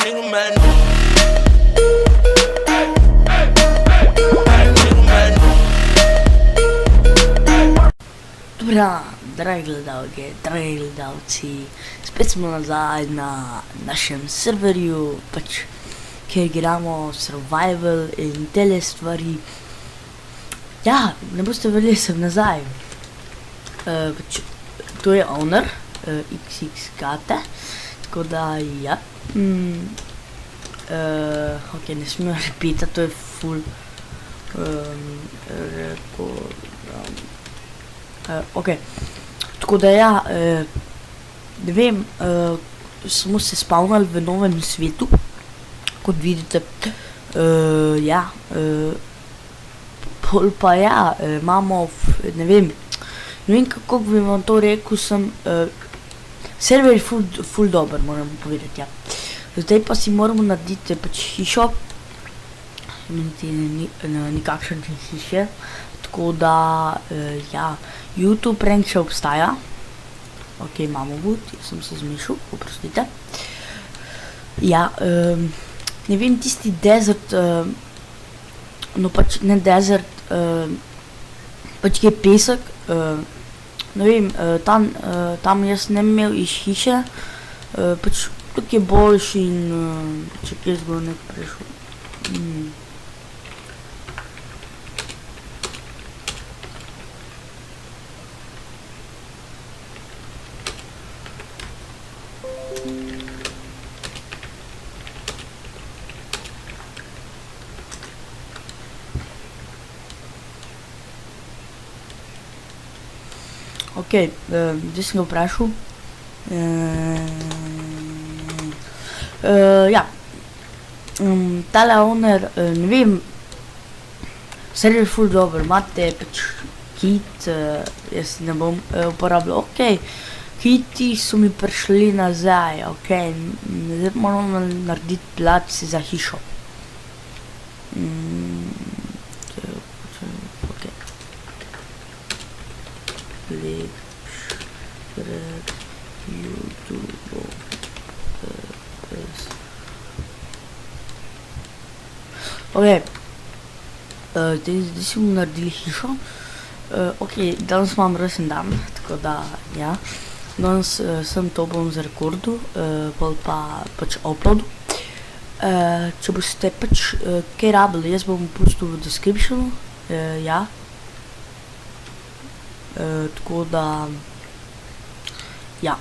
nigga man. Dobra, dragi gledalci, spet smo nazaj na našem serverju, pač, kjer igramo survival in tele stvari. Ja, ne boste verjeli, sem nazaj. Pač, to je owner, XXKate, tako da, ja. Ok, ne smem repita, to je full, ok, tako da ja, ne vem, smo se spavnali v novem svetu, kot vidite, ja, pol pa ja, imamo, ne vem kako bi vam to rekel, server je ful dober, moram povedati, ja. Zdaj pa si moramo narediti pač hišo, nikakšen hiše, tako da, ja, YouTube rank še obstaja. Ok, imamo wood, jaz sem se zmešal, oprostite. Ja, ne vem, tisti desert, no pač ne desert, pač je pesek, ne vem, tam jaz ne bi imel iz hiše, pač tukaj je boljši in če kje zgo nek prešel. Ok, zdaj sem ga vprašal. Ja, tale owner, ne vem, server je ful dober, imate pač kit, jaz ne bom uporabljal, ok, kiti so mi prišli nazaj, ok, zdaj moramo narediti plac za hišo. Pred YouTube. Ok, zdaj si bomo naredili hišo. Ok, danes imam rojsten dan, tako da, ja. Danes sem to bom zarekordil, pol pa pač uploadu. Če boste pač kaj rabili, jaz bom pustil v descriptionu, ja. Tako da, ja.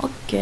Ok.